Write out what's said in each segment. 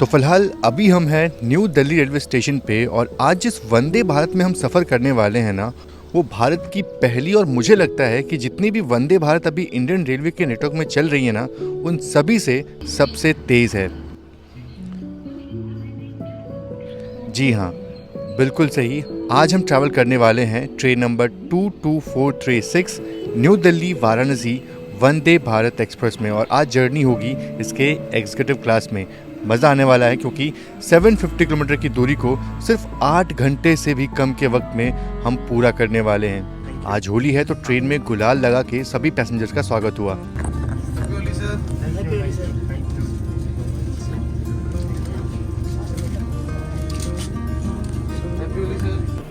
तो फिलहाल अभी हम हैं न्यू दिल्ली रेलवे स्टेशन पे और आज जिस वंदे भारत में हम सफ़र करने वाले हैं ना, वो भारत की पहली और मुझे लगता है कि जितनी भी वंदे भारत अभी इंडियन रेलवे के नेटवर्क में चल रही है ना, उन सभी से सबसे तेज़ है। जी हाँ, बिल्कुल सही। आज हम ट्रैवल करने वाले हैं train number 22436 New Delhi Varanasi Vande Bharat Express में और आज जर्नी होगी इसके एग्जीक्यूटिव क्लास में। मज़ा आने वाला है क्योंकि 750 किलोमीटर की दूरी को सिर्फ 8 घंटे से भी कम के वक्त में हम पूरा करने वाले हैं। आज होली है तो ट्रेन में गुलाल लगा के सभी पैसेंजर्स का स्वागत हुआ।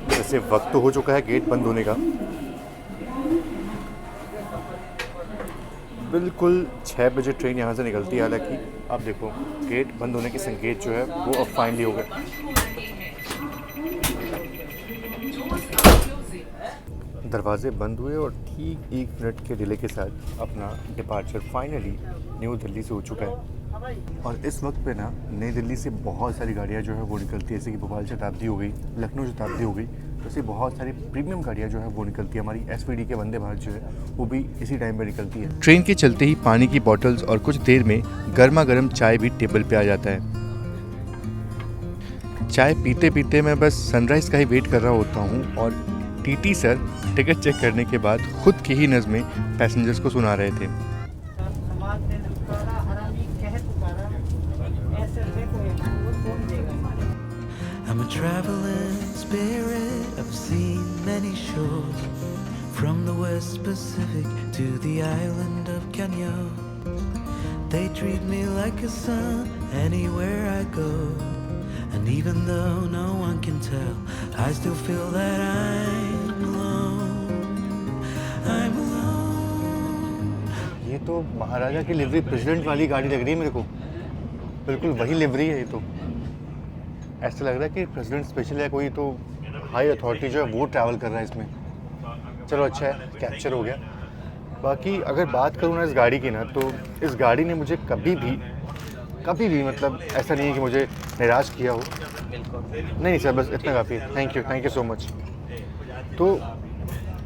वैसे वक्त तो हो चुका है गेट बंद होने का। बिल्कुल 6 बजे ट्रेन यहाँ से निकलती है। हालांकि अब देखो गेट बंद होने के संकेत जो है वो अब फाइनली हो गए। दरवाजे बंद हुए और ठीक 1 मिनट के डिले के साथ अपना डिपार्चर फाइनली न्यू दिल्ली से हो चुका है। और इस वक्त पे ना नई दिल्ली से बहुत सारी गाड़ियाँ जो है वो निकलती है, जैसे कि भोपाल शताब्दी हो गई, लखनऊ शताब्दी हो गई। वैसे बहुत सारी प्रीमियम गाड़ियाँ जो है वो निकलती है। हमारी एसवीडी के वंदे भारत जो है वो भी इसी टाइम पे निकलती है। ट्रेन के चलते ही पानी की बॉटल्स और कुछ देर में गर्मा गर्म चाय भी टेबल पे आ जाता है। चाय पीते पीते मैं बस सनराइज़ का ही वेट कर रहा होता हूँ और टीटी सर टिकट चेक करने के बाद खुद की ही नज़में पैसेंजर्स को सुना रहे थे। I'm a traveling spirit, I've seen many shores, from the West Pacific to the island of Kenya. They treat me like a son anywhere I go, and even though no one can tell, I still feel that I'm alone, I'm alone. ये तो महाराजा की livery president वाली गाड़ी लग रही है मेरे को। बिल्कुल वही लिवरी है ये तो। ऐसा लग रहा है कि प्रेसिडेंट स्पेशल है कोई, तो हाई अथॉरिटी जो है वो ट्रैवल कर रहा है इसमें। चलो अच्छा है, कैप्चर हो गया। बाकी अगर बात करूँ ना इस गाड़ी की ना, तो इस गाड़ी ने मुझे कभी भी मतलब ऐसा नहीं है कि मुझे निराश किया हो। नहीं सर, बस इतना काफ़ी है। Thank you so much. तो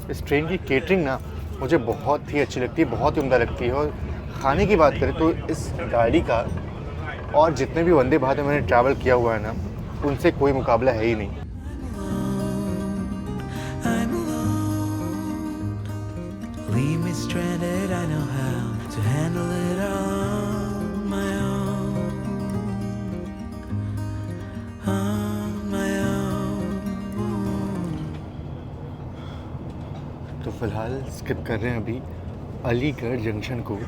इस ट्रेन की केटरिंग ना मुझे बहुत ही अच्छी लगती है, बहुत ही उम्दा लगती है। और खाने की बात करें तो इस गाड़ी का और जितने भी वंदे भारत में मैंने ट्रैवल किया हुआ है ना, उनसे कोई मुकाबला है ही नहीं। I'm alone. Leave me stranded, I know how to handle it all on my own. On my own. तो फिलहाल स्किप कर रहे हैं अभी अलीगढ़ जंक्शन को।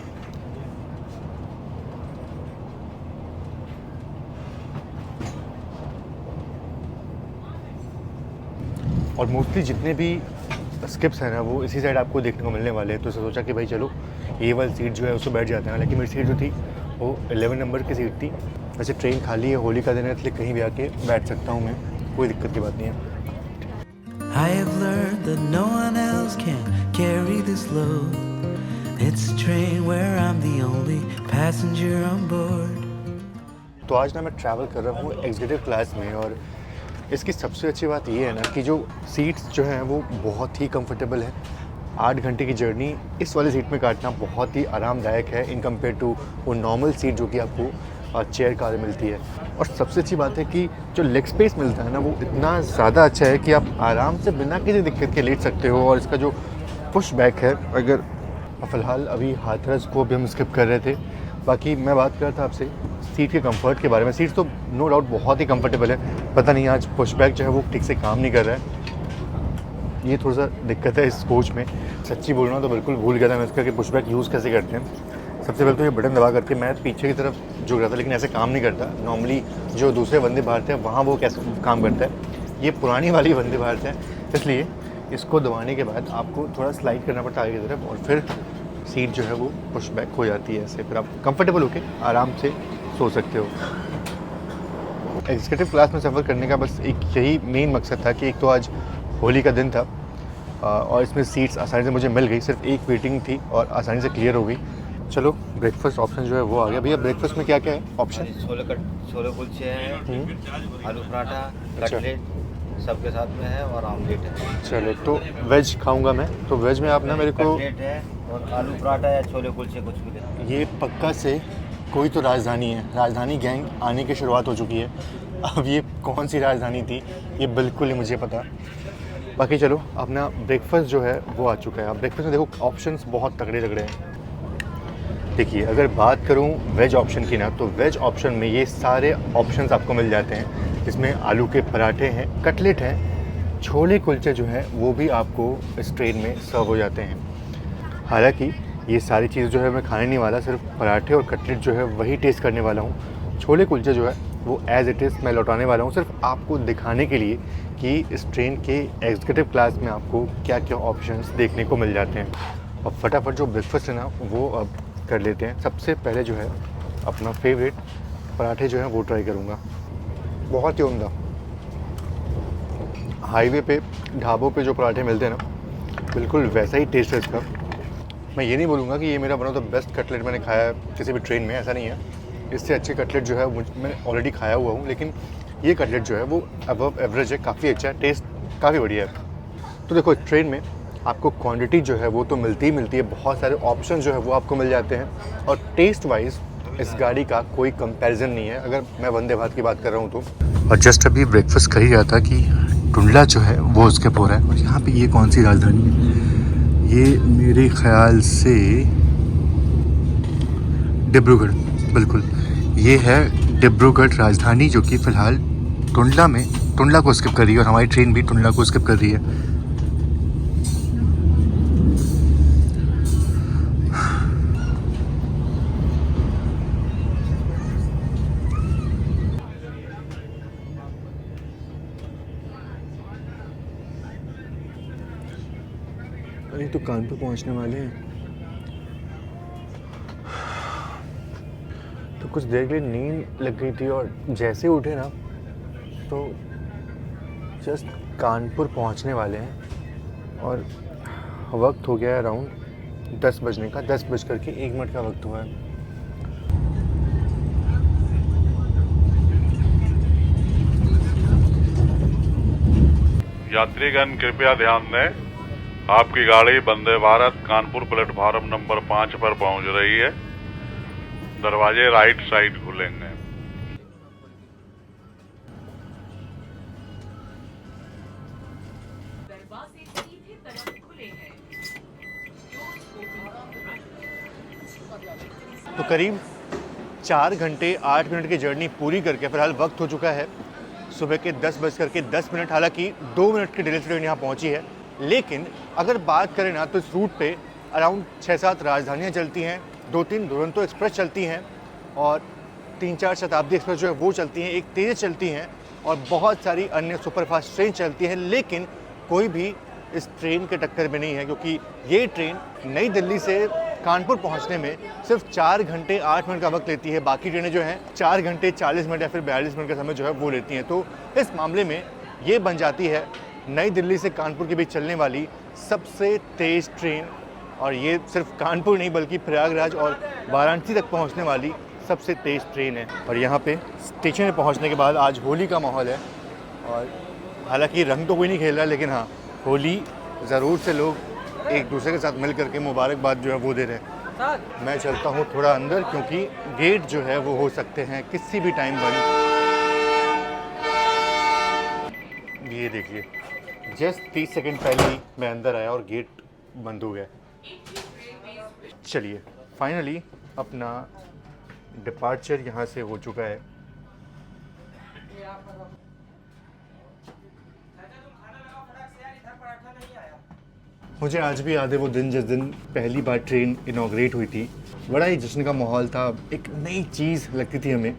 और मोस्टली जितने भी स्किप्स हैं ना वो इसी साइड आपको देखने को मिलने वाले हैं। तो सोचा कि भाई चलो ये वाली सीट जो है उसको बैठ जाते हैं। हालांकि मेरी सीट जो थी वो 11 नंबर की सीट थी। वैसे ट्रेन खाली है, होली का दिन है, इसलिए कहीं भी आके बैठ सकता हूँ मैं, कोई दिक्कत की बात नहीं है। I have learned that no one else can carry this load. It's a train where I'm the only passenger on board. तो आज ना मैं ट्रैवल कर रहा हूँ एग्जीक्यूटिव क्लास में और इसकी सबसे अच्छी बात ये है ना कि जो सीट्स जो हैं वो बहुत ही कंफर्टेबल है। 8 घंटे की जर्नी इस वाली सीट में काटना बहुत ही आरामदायक है इन कम्पेयर टू वो नॉर्मल सीट जो कि आपको चेयर कार मिलती है। और सबसे अच्छी बात है कि जो लेग स्पेस मिलता है ना वो इतना ज़्यादा अच्छा है कि आप आराम से बिना किसी दिक्कत के लेट सकते हो। और इसका जो पुश बैक है, अगर फ़िलहाल अभी हाथरस को भी हम स्किप कर रहे थे। बाकी मैं बात कर रहा था आपसे सीट के कंफर्ट के बारे में। सीट्स तो नो डाउट बहुत ही कंफर्टेबल है। पता नहीं आज पुशबैक जो है वो ठीक से काम नहीं कर रहा है, ये थोड़ा सा दिक्कत है इस कोच में। सच्ची बोल रहा हूँ तो बिल्कुल भूल गया था मैं इसका कि पुशबैक यूज़ कैसे करते हैं। सबसे पहले तो ये बटन दबा करके मैं पीछे की तरफ झुक रहा था, लेकिन ऐसे काम नहीं करता। नॉर्मली जो दूसरे वंदे भारत है वहाँ वो कैसे काम करता है, ये पुरानी वाली वंदे भारत है, इसलिए इसको दबाने के बाद आपको थोड़ा स्लाइड करना पड़ता है आगे की तरफ और फिर सीट जो है वो पुश बैक हो जाती है। ऐसे फिर आप कंफर्टेबल होके आराम से सो सकते हो। एग्जीक्यूटिव क्लास में सफ़र करने का बस एक यही मेन मकसद था कि एक तो आज होली का दिन था और इसमें सीट्स आसानी से मुझे मिल गई। सिर्फ एक वेटिंग थी और आसानी से क्लियर हो गई। चलो ब्रेकफास्ट ऑप्शन जो है वो आ गया। भैया ब्रेकफास्ट में क्या क्या है ऑप्शन? छोले कुलचे हैं, आलू पराठा, अच्छा। कटलेट सबके साथ में है और आमलेट है। चलो तो वेज खाऊंगा मैं, तो वेज में आप ना मेरे को कटलेट है और आलू पराठा या छोले कुलचे कुछ भी ले। ये पक्का से कोई तो राजधानी है, राजधानी गैंग आने की शुरुआत हो चुकी है। अब ये कौन सी राजधानी थी ये बिल्कुल ही मुझे पता। बाकी चलो अपना ब्रेकफास्ट जो है वो आ चुका है। अब ब्रेकफास्ट में देखो ऑप्शंस बहुत तगड़े तगड़े हैं। देखिए अगर बात करूं वेज ऑप्शन की ना, तो वेज ऑप्शन में ये सारे ऑप्शंस आपको मिल जाते हैं। इसमें आलू के पराठे हैं, कटलेट हैं, छोले कुलचे जो हैं वो भी आपको इस ट्रेन में सर्व हो जाते हैं। हालांकि ये सारी चीज़ जो है मैं खाने नहीं वाला, सिर्फ पराठे और कटलेट जो है वही टेस्ट करने वाला हूँ। छोले कुलचे जो है वो एज़ इट इज़ मैं लौटाने वाला हूँ, सिर्फ आपको दिखाने के लिए कि इस ट्रेन के एग्जीक्यूटिव क्लास में आपको क्या क्या ऑप्शंस देखने को मिल जाते हैं। और फटाफट जो ब्रेकफास्ट है ना वो अब कर लेते हैं। सबसे पहले जो है अपना फेवरेट पराठे जो है वो ट्राई करूँगा। बहुत ही उम्दा, हाईवे पे ढाबों पे जो पराठे मिलते हैं ना बिल्कुल वैसा ही टेस्ट है इसका। मैं ये नहीं बोलूँगा कि ये मेरा one of the best cutlet मैंने खाया है किसी भी ट्रेन में, ऐसा नहीं है। इससे अच्छे कटलेट जो है मैंने ऑलरेडी खाया हुआ हूँ, लेकिन ये कटलेट जो है वो अबव एवरेज है, काफ़ी अच्छा है, टेस्ट काफ़ी बढ़िया है। तो देखो ट्रेन में आपको क्वांटिटी जो है वो तो मिलती ही मिलती है, बहुत सारे ऑप्शन जो है वो आपको मिल जाते हैं और टेस्ट वाइज इस गाड़ी का कोई कंपैरिजन नहीं है अगर मैं वंदे भारत की बात कर रहा हूँ तो। और जस्ट अभी ब्रेकफास्ट कर ही रहा था कि टुंडला जो है वो उसके हो रहा है। और यहाँ पे ये कौन सी राजधानी है? ये मेरे ख्याल से डिब्रूगढ़, बिल्कुल ये है डिब्रूगढ़ राजधानी, जो कि फ़िलहाल टुंडला को स्किप कर रही है और हमारी ट्रेन भी टुंडला को स्किप कर रही है। अरे तो कानपुर पहुंचने वाले हैं। तो कुछ देर के लिए नींद लग गई थी और जैसे उठे ना तो जस्ट कानपुर पहुंचने वाले हैं और वक्त हो गया है अराउंड 10 बजने का, 10:01 का वक्त हुआ है। यात्रीगण कृपया ध्यान दें, आपकी गाड़ी वंदे भारत कानपुर प्लेटफार्म नंबर 5 पर पहुंच रही है। दरवाजे राइट साइड खुलेंगे। दरवाजे सीधे तरफ खुले हैं। तो करीब 4 घंटे 8 मिनट की जर्नी पूरी करके फिलहाल वक्त हो चुका है सुबह के 10:10। हालांकि 2 मिनट की डिले से ट्रेन यहाँ पहुँची है, लेकिन अगर बात करें ना तो इस रूट पे अराउंड 6-7 राजधानियाँ चलती हैं, 2-3 दुरंतो एक्सप्रेस चलती हैं और 3-4 शताब्दी एक्सप्रेस जो है वो चलती हैं, एक तेज़ चलती हैं और बहुत सारी अन्य सुपरफास्ट ट्रेन चलती हैं। लेकिन कोई भी इस ट्रेन के टक्कर में नहीं है, क्योंकि ये ट्रेन नई दिल्ली से कानपुर पहुंचने में सिर्फ 4 घंटे 8 मिनट का वक्त लेती है। बाकी ट्रेनें जो हैं 4 घंटे 40 मिनट या फिर 42 मिनट का समय जो है वो लेती हैं। तो इस मामले में ये बन जाती है नई दिल्ली से कानपुर के बीच चलने वाली सबसे तेज़ ट्रेन, और ये सिर्फ कानपुर नहीं बल्कि प्रयागराज और वाराणसी तक पहुंचने वाली सबसे तेज़ ट्रेन है। और यहाँ पे स्टेशन में पहुंचने के बाद आज होली का माहौल है और हालांकि रंग तो कोई नहीं खेल रहा, लेकिन हाँ होली ज़रूर से लोग एक दूसरे के साथ मिल करके मुबारकबाद जो है वो दे रहे हैं। मैं चलता हूँ थोड़ा अंदर, क्योंकि गेट जो है वो हो सकते हैं किसी भी टाइम बंद। ये देखिए जस्ट 30 सेकंड पहले ही मैं अंदर आया और गेट बंद हो गया। चलिए फाइनली अपना डिपार्चर यहाँ से हो चुका है। मुझे आज भी याद है वो दिन जिस दिन पहली बार ट्रेन इनॉग्रेट हुई थी। बड़ा ही जश्न का माहौल था, एक नई चीज़ लगती थी हमें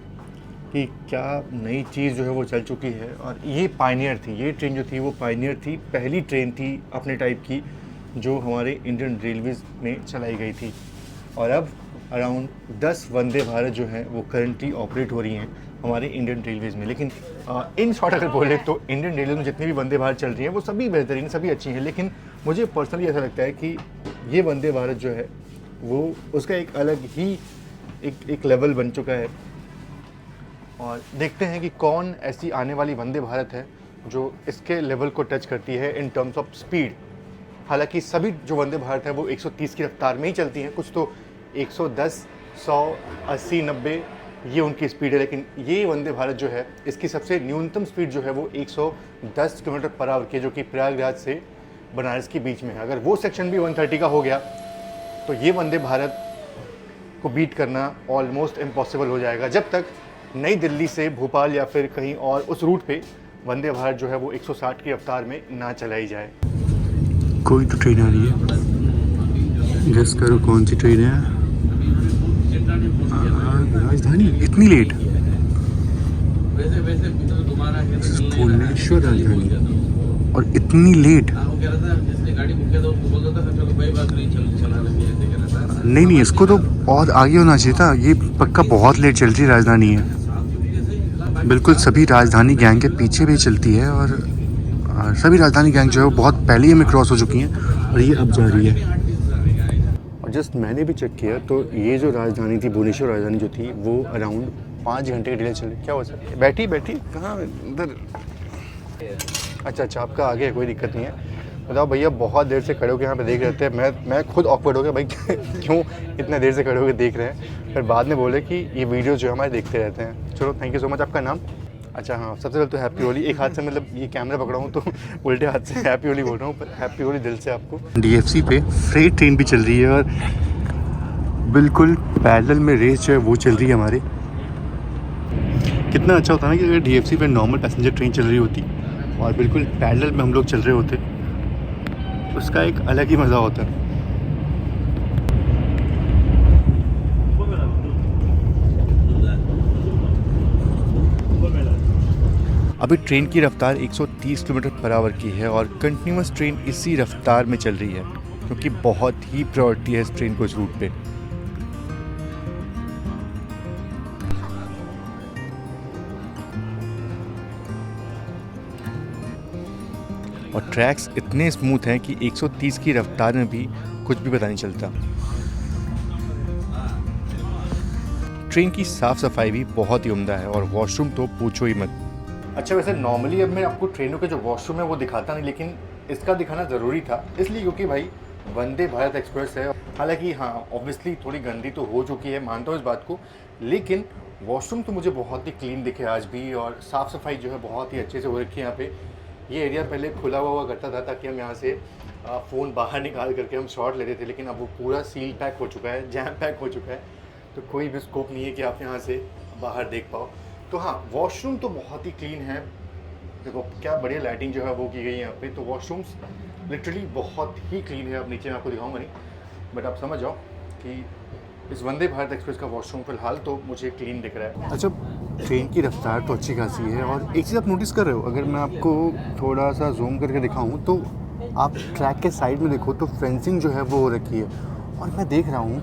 कि क्या नई चीज़ जो है वो चल चुकी है। और ये पायनियर थी, ये ट्रेन जो थी वो पायनियर थी, पहली ट्रेन थी अपने टाइप की जो हमारे इंडियन रेलवेज़ में चलाई गई थी। और अब अराउंड 10 वंदे भारत जो हैं वो करंटली ऑपरेट हो रही हैं हमारे इंडियन रेलवेज़ में। लेकिन इन शॉर्ट अगर बोले तो इंडियन रेलवे में जितनी भी वंदे भारत चल रही हैं वो सभी बेहतरीन, सभी अच्छी हैं, लेकिन मुझे पर्सनली ऐसा लगता है कि ये वंदे भारत जो है वो उसका एक अलग ही एक लेवल बन चुका है। और देखते हैं कि कौन ऐसी आने वाली वंदे भारत है जो इसके लेवल को टच करती है इन टर्म्स ऑफ स्पीड। हालांकि सभी जो वंदे भारत है वो 130 की रफ्तार में ही चलती हैं, कुछ तो 110, 100, 80, 90 ये उनकी स्पीड है, लेकिन ये वंदे भारत जो है इसकी सबसे न्यूनतम स्पीड जो है वो 110 किलोमीटर पर आवर की है, जो कि प्रयागराज से बनारस के बीच में है। अगर वो सेक्शन भी 130 का हो गया तो ये वंदे भारत को बीट करना ऑलमोस्ट इम्पॉसिबल हो जाएगा, जब तक नई दिल्ली से भोपाल या फिर कहीं और उस रूट पे वंदे भारत जो है वो 160 की रफ्तार में ना चलाई जाए। कोई तो ट्रेन आ रही है, गेस करो कौन सी ट्रेन है? राजधानी। इतनी लेट? भुवनेश्वर राजधानी, और इतनी लेट? नहीं, इसको तो बहुत आगे होना चाहिए था, ये पक्का बहुत लेट चल रही राजधानी है। बिल्कुल सभी राजधानी गैंग के पीछे भी चलती है, और सभी राजधानी गैंग जो है वो बहुत पहले ही हमें क्रॉस हो चुकी हैं और ये अब जा रही है। और जस्ट मैंने भी चेक किया तो ये जो राजधानी थी, भुवनेश्वर राजधानी जो थी, वो अराउंड 5 घंटे के डिले चली। क्या हो सकता है? बैठी कहाँ इधर? अच्छा, आपका आगे है, कोई दिक्कत नहीं है। बताओ भैया, बहुत देर से खड़े होकर यहाँ पे देख रहे थे। मैं खुद ऑकवर्ड हो गया भाई क्यों इतने देर से खड़े होकर देख रहे हैं। फिर बाद में बोले कि ये वीडियो जो हमारे देखते रहते हैं। चलो, थैंक यू सो मच। आपका नाम? अच्छा हाँ, सबसे पहले तो हैप्पी होली। एक हाथ से मतलब ये कैमरा पकड़ा हूँ तो उल्टे हाथ से हैप्पी होली बोल रहा हूँ, पर हैप्पी होली दिल से आपको। DFC पे फ्रेट ट्रेन भी चल रही है और बिल्कुल पैरेलल में रेस जो है वो चल रही है हमारे। कितना अच्छा होता है ना कि अगर DFC पे नॉर्मल पैसेंजर ट्रेन चल रही होती और बिल्कुल पैरेलल में हम लोग चल रहे होते, उसका एक अलग ही मज़ा होता है। अभी ट्रेन की रफ्तार 130 किलोमीटर पर आवर की है और कंटिन्यूस ट्रेन इसी रफ्तार में चल रही है, क्योंकि बहुत ही प्रायोरिटी है इस ट्रेन को इस रूट पे। और ट्रैक्स इतने स्मूथ हैं कि 130 की रफ्तार में भी कुछ भी पता नहीं चलता। ट्रेन की साफ़ सफाई भी बहुत ही उम्दा है और वॉशरूम तो पूछो ही मत। अच्छा, वैसे नॉर्मली अब मैं आपको ट्रेनों के जो वॉशरूम है वो दिखाता नहीं, लेकिन इसका दिखाना ज़रूरी था इसलिए क्योंकि भाई वंदे भारत एक्सप्रेस है। हालांकि हाँ, ऑब्वियसली थोड़ी गंदी तो हो चुकी है, मानता हूँ इस बात को, लेकिन वॉशरूम तो मुझे बहुत ही क्लीन दिखे आज भी, और साफ़ सफाई जो है बहुत ही अच्छे से हो रखी है यहाँ पे। ये एरिया पहले खुला हुआ करता था ताकि हम यहाँ से फ़ोन बाहर निकाल करके हम शॉट लेते थे, लेकिन अब वो पूरा सील पैक हो चुका है, जैम पैक हो चुका है, तो कोई भी स्कोप नहीं है कि आप यहाँ से बाहर देख पाओ। तो हाँ, वॉशरूम तो बहुत ही क्लीन है। देखो क्या बढ़िया लाइटिंग जो है वो की गई है यहाँ पे, तो वॉशरूम्स लिटरली बहुत ही क्लीन है। अब नीचे मैं आपको दिखाऊंगा नहीं, बट आप समझ जाओ कि इस वंदे भारत एक्सप्रेस का वॉशरूम फ़िलहाल तो मुझे क्लीन दिख रहा है। अच्छा, ट्रेन की रफ्तार तो अच्छी खासी है, और एक चीज़ आप नोटिस कर रहे हो, अगर मैं आपको थोड़ा सा जूम करके दिखाऊँ तो आप ट्रैक के साइड में देखो तो फेंसिंग जो है वो हो रखी है, और मैं देख रहा हूँ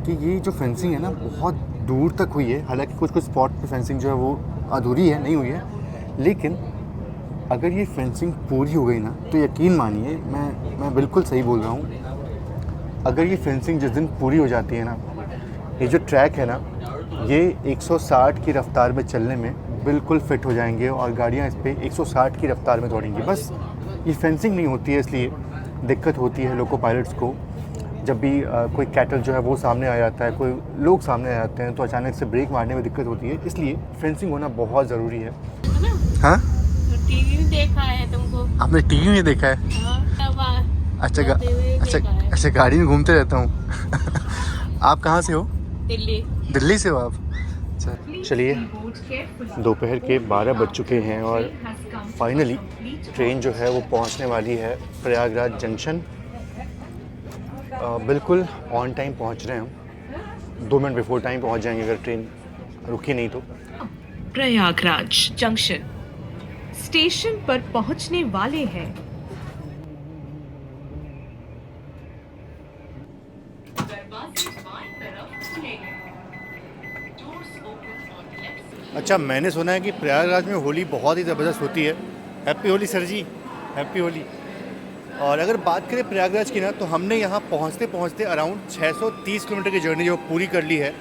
कि ये जो फेंसिंग है ना बहुत दूर तक हुई है। हालांकि कुछ स्पॉट पे फेंसिंग जो है वो अधूरी है, नहीं हुई है, लेकिन अगर ये फेंसिंग पूरी हो गई ना तो यकीन मानिए, मैं बिल्कुल सही बोल रहा हूँ, अगर ये फेंसिंग जिस दिन पूरी हो जाती है ना, ये जो ट्रैक है ना, ये 160 की रफ्तार में चलने में बिल्कुल फिट हो जाएंगे और गाड़ियाँ इस पर 160 की रफ्तार में दौड़ेंगी। बस ये फेंसिंग नहीं होती है, इसलिए दिक्कत होती है लोको पायलट्स को। जब भी कोई कैटल जो है वो सामने आ जाता है, कोई लोग सामने आ जाते हैं, तो अचानक से ब्रेक मारने में दिक्कत होती है, इसलिए फेंसिंग होना बहुत ज़रूरी है। हाँ, तो टीवी में देखा है तुमको? आपने टीवी में देखा है? अच्छा, गाड़ी में घूमते रहता हूँ। आप कहाँ से हो? दिल्ली से हो आप? अच्छा, चलिए, दोपहर के 12 बज चुके हैं और फाइनली ट्रेन जो है वो पहुँचने वाली है प्रयागराज जंक्शन। बिल्कुल ऑन टाइम पहुंच रहे हैं हम, 2 मिनट बिफोर टाइम पहुंच जाएंगे अगर ट्रेन रुकी नहीं तो। प्रयागराज जंक्शन स्टेशन पर पहुंचने वाले हैं। अच्छा, मैंने सुना है कि प्रयागराज में होली बहुत ही ज़बरदस्त होती है। हैप्पी होली सर जी, हैप्पी होली। और अगर बात करें प्रयागराज की ना, तो हमने यहाँ पहुँचते पहुँचते अराउंड 630 किलोमीटर की जर्नी जो पूरी कर ली है।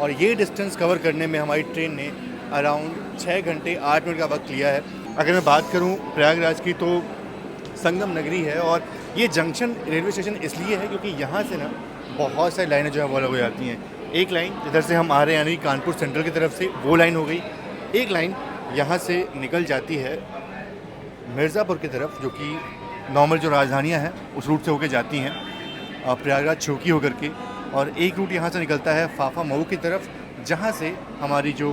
और ये डिस्टेंस कवर करने में हमारी ट्रेन ने अराउंड 6 घंटे 8 मिनट का वक्त लिया है। अगर मैं बात करूँ प्रयागराज की, तो संगम नगरी है और ये जंक्शन रेलवे स्टेशन इसलिए है क्योंकि यहाँ से ना बहुत सारी लाइनें जो है वो अलग हो जाती हैं। एक लाइन इधर से हम आ रहे हैं यानी कानपुर सेंट्रल की तरफ से, वो लाइन हो गई। एक लाइन यहाँ से निकल जाती है मिर्ज़ापुर की तरफ, जो कि नॉर्मल जो राजधानियाँ हैं उस रूट से होकर जाती हैं प्रयागराज चौकी होकर के। और एक रूट यहाँ से निकलता है फाफा मऊ की तरफ, जहाँ से हमारी जो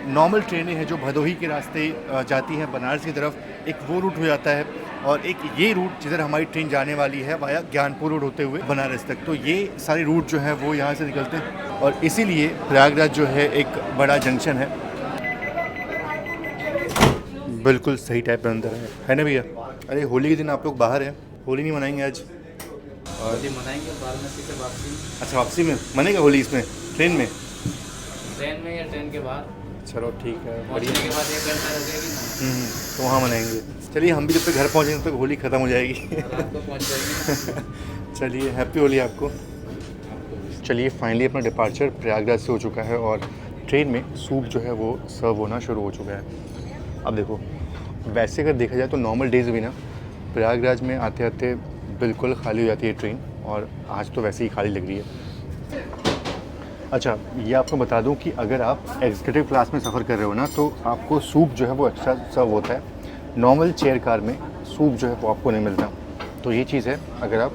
नॉर्मल ट्रेनें हैं जो भदोही के रास्ते जाती हैं बनारस की तरफ, एक वो रूट हो जाता है। और एक ये रूट जिधर हमारी ट्रेन जाने वाली है वाया ज्ञानपुर रोड होते हुए बनारस तक। तो ये सारे रूट जो है वो यहाँ से निकलते हैं और इसीलिए प्रयागराज जो है एक बड़ा जंक्शन है। बिल्कुल सही टाइप में अंदर है ना भैया? अरे होली के दिन आप लोग बाहर हैं, होली नहीं मनाएंगे आज? और मनाएंगे वाराणसी से वापसी। अच्छा, वापसी में मनेगा होली? इसमें ट्रेन में या ट्रेन के बाद? चलो ठीक है, पहुंचने के बाद 1 घंटा लगेगी ना। तो वहाँ मनाएंगे। चलिए, हम भी जब तक घर पहुँचेंगे तब तक होली ख़त्म हो जाएगी। रात को पहुंच जाएगी। चलिए, हैप्पी होली आपको। चलिए, फाइनली अपना डिपार्चर प्रयागराज से हो चुका है और ट्रेन में सूप जो है वो सर्व होना शुरू हो चुका है। अब देखो, वैसे अगर देखा जाए तो नॉर्मल डेज भी ना प्रयागराज में आते आते बिल्कुल खाली हो जाती है ट्रेन, और आज तो वैसे ही खाली लग रही है। अच्छा, ये आपको बता दूं कि अगर आप एग्जीक्यूटिव क्लास में सफ़र कर रहे हो ना, तो आपको सूप जो है वो एक्स्ट्रा सर्व होता है। नॉर्मल चेयर कार में सूप जो है वो आपको नहीं मिलता। तो ये चीज़ है अगर आप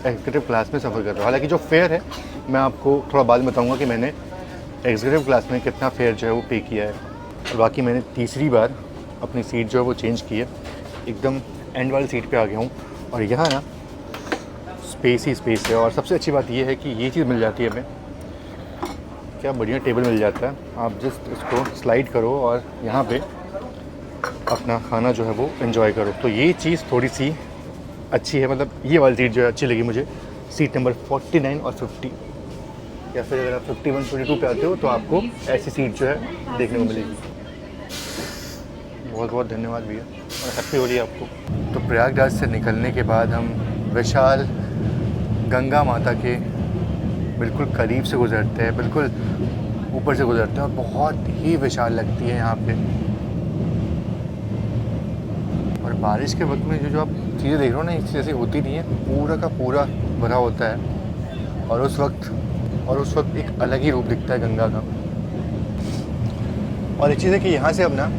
एग्जीक्यूटिव क्लास में सफ़र कर रहे हो। हालांकि जो फेयर है मैं आपको थोड़ा बाद में बताऊँगा कि मैंने एग्जीक्यूटिव क्लास में कितना फेयर जो है वो पे किया है। और बाकी मैंने तीसरी बार अपनी सीट जो है वो चेंज की है, एकदम एंड वाली सीट पे आ गया हूँ। और यहाँ ना स्पेस ही स्पेस है। और सबसे अच्छी बात ये है कि ये चीज़ मिल जाती है हमें, क्या बढ़िया टेबल मिल जाता है। आप जस्ट इसको स्लाइड करो और यहाँ पे अपना खाना जो है वो एंजॉय करो। तो ये चीज़ थोड़ी सी अच्छी है, मतलब ये वाली सीट जो है अच्छी लगी मुझे। सीट नंबर 49 और 50, या फिर अगर आप 51, 22 पे आते हो तो आपको ऐसी सीट जो है देखने को मिलेगी। बहुत बहुत धन्यवाद भैया और हैप्पी होली आपको। तो प्रयागराज से निकलने के बाद हम विशाल गंगा माता के बिल्कुल करीब से गुजरते हैं, बिल्कुल ऊपर से गुजरते हैं और बहुत ही विशाल लगती है यहाँ पे। और बारिश के वक्त में जो आप चीज़ें देख रहे हो ना, इस जैसी होती नहीं है, पूरा का पूरा भरा होता है। और उस वक्त एक अलग ही रूप दिखता है गंगा का। और एक चीज़ है कि यहाँ से अब ना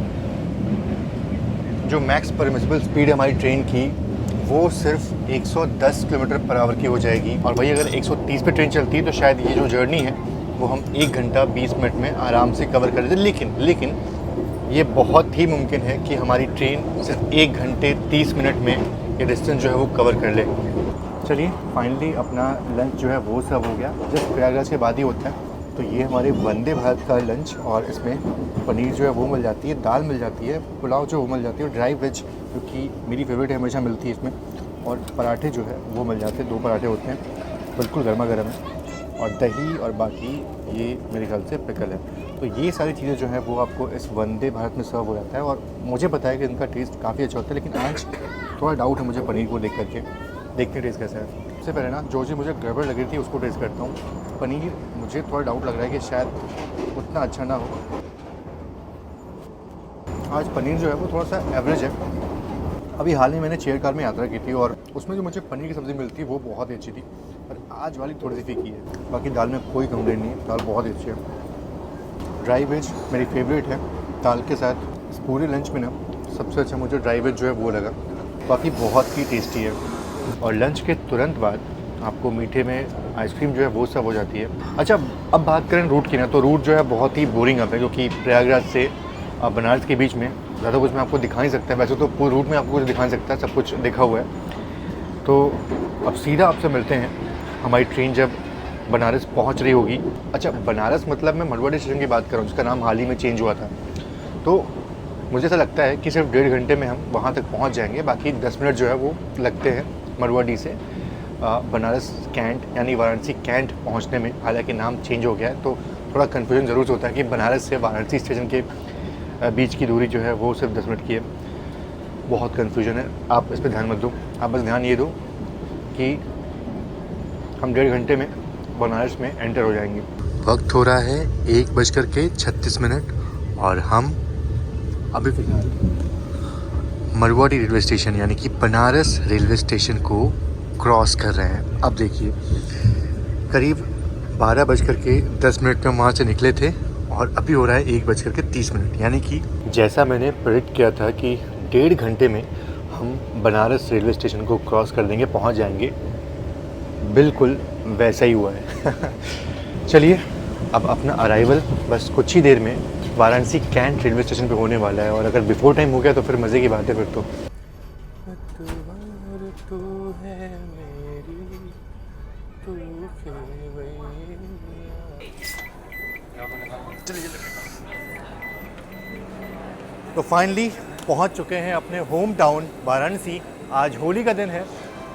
जो मैक्स परमिसिबल स्पीड है हमारी ट्रेन की, वो सिर्फ 110 किलोमीटर पर आवर की हो जाएगी। और वही अगर 130 पे ट्रेन चलती है तो शायद ये जो जर्नी है वो हम 1 घंटा 20 मिनट में आराम से कवर कर लेते। लेकिन ये बहुत ही मुमकिन है कि हमारी ट्रेन सिर्फ 1 घंटे 30 मिनट में ये डिस्टेंस जो है वो कवर कर ले। चलिए, फाइनली अपना लंच जो है वो सब हो गया। जस्ट प्रयागराज के बाद ही होता है। तो ये हमारे वंदे भारत का लंच, और इसमें पनीर जो है वो मिल जाती है, दाल मिल जाती है, पुलाव जो वो मिल जाती है, ड्राई वेज क्योंकि मेरी फेवरेट है, हमेशा मिलती है इसमें। और पराठे जो है वो मिल जाते हैं, 2 पराठे होते हैं, बिल्कुल गर्मा गर्म है। और दही और बाकी ये मेरे ख्याल से पिकल है। तो ये सारी चीज़ें जो हैं वो आपको इस वंदे भारत में सर्व हो जाता है। और मुझे पता है कि इनका टेस्ट काफ़ी अच्छा होता है, लेकिन आज थोड़ा डाउट है मुझे पनीर को देख करके। देखते हैं टेस्ट कैसा है। सबसे पहले ना जो चीज़ मुझे गड़बड़ लग रही थी उसको टेस्ट करता हूँ। पनीर मुझे थोड़ा डाउट लग रहा है कि शायद उतना अच्छा ना हो। आज पनीर जो है वो थोड़ा सा एवरेज है। अभी हाल ही मैंने चेयर कार में यात्रा की थी और उसमें जो मुझे पनीर की सब्ज़ी मिलती वो बहुत ही अच्छी थी, और आज वाली थोड़ी सी फीकी है। बाकी दाल में कोई कंप्लेंट नहीं है, दाल बहुत ही अच्छी है। ड्राई वेज मेरी फेवरेट है दाल के साथ। इस पूरे लंच में ना सबसे अच्छा मुझे ड्राई वेज जो है वो लगा, बाकी बहुत ही टेस्टी है। और लंच के तुरंत बाद आपको मीठे में आइसक्रीम जो है वो सब हो जाती है। अच्छा, अब बात करें रूट की ना, तो रूट जो है बहुत ही बोरिंग अब है, क्योंकि प्रयागराज से बनारस के बीच में ज़्यादा कुछ मैं आपको दिखा नहीं सकता। वैसे तो पूरे रूट में आपको कुछ दिखा नहीं सकता, सब कुछ देखा हुआ है। तो अब सीधा आपसे मिलते हैं हमारी ट्रेन जब बनारस पहुंच रही होगी। अच्छा, बनारस मतलब मैं मरवाड़ी स्टेशन की बात कर रहा हूँ, जिसका नाम हाल ही में चेंज हुआ था। तो मुझे ऐसा लगता है कि सिर्फ 1.5 घंटे में हम वहाँ तक पहुँच जाएंगे। बाकी 10 मिनट जो है वो लगते हैं मरवाड़ी से बनारस कैंट यानी वाराणसी कैंट पहुँचने में। हालांकि नाम चेंज हो गया है तो थोड़ा कन्फ्यूजन ज़रूर होता है कि बनारस से वाराणसी स्टेशन के बीच की दूरी जो है वो सिर्फ 10 मिनट की है। बहुत कन्फ्यूजन है, आप इस पर ध्यान मत दो, आप बस ध्यान ये दो कि हम 1.5 घंटे में बनारस में एंटर हो जाएंगे। वक्त हो रहा है 1:36 और हम अभी फ़िलहाल मरवाड़ी रेलवे स्टेशन यानी कि बनारस रेलवे स्टेशन को क्रॉस कर रहे हैं। अब देखिए करीब 12:10 में वहाँ से निकले थे और अभी हो रहा है 1:30 यानी कि जैसा मैंने प्रेडिक्ट किया था कि 1.5 घंटे में हम बनारस रेलवे स्टेशन को क्रॉस कर देंगे, पहुँच जाएंगे, बिल्कुल वैसा ही हुआ है। चलिए अब अपना अराइवल बस कुछ ही देर में वाराणसी कैंट रेलवे स्टेशन पे होने वाला है और अगर बिफोर टाइम हो गया तो फिर मज़े की बात है फिर तो। तो फाइनली पहुंच चुके हैं अपने होम टाउन वाराणसी। आज होली का दिन है,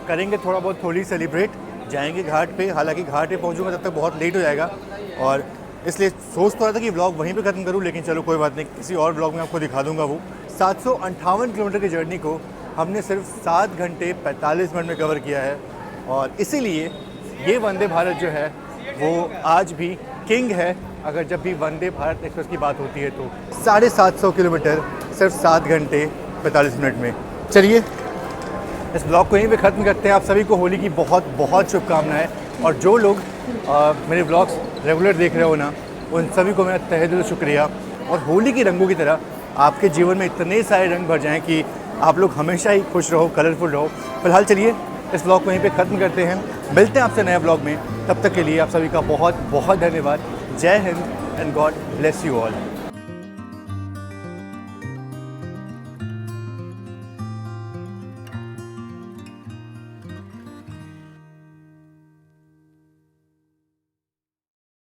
करेंगे थोड़ा बहुत होली सेलिब्रेट, जाएंगे घाट पे। हालांकि घाट पे पहुंचूंगा तब तक बहुत लेट हो जाएगा और इसलिए सोच तो रहा था कि व्लॉग वहीं पे ख़त्म करूं, लेकिन चलो कोई बात नहीं, किसी और व्लॉग में आपको दिखा दूंगा। वो 758 किलोमीटर की जर्नी को हमने सिर्फ 7 घंटे 45 मिनट में कवर किया है और इसीलिए ये वंदे भारत जो है वो आज भी किंग है। अगर जब भी वंदे भारत एक्सप्रेस की बात होती है तो 750 किलोमीटर सिर्फ 7 घंटे 45 मिनट में। चलिए इस ब्लॉग को यहीं पे ख़त्म करते हैं। आप सभी को होली की बहुत बहुत शुभकामनाएं और जो लोग मेरे ब्लॉग्स रेगुलर देख रहे हो ना, उन सभी को मेरा तहे दिल शुक्रिया। और होली के रंगों की तरह आपके जीवन में इतने सारे रंग भर जाएं कि आप लोग हमेशा ही खुश रहो, कलरफुल रहो। फिलहाल चलिए इस ब्लॉग को यहीं पे ख़त्म करते हैं, मिलते हैं आपसे नए ब्लॉग में। तब तक के लिए आप सभी का बहुत बहुत धन्यवाद। जय Hind and God bless you all.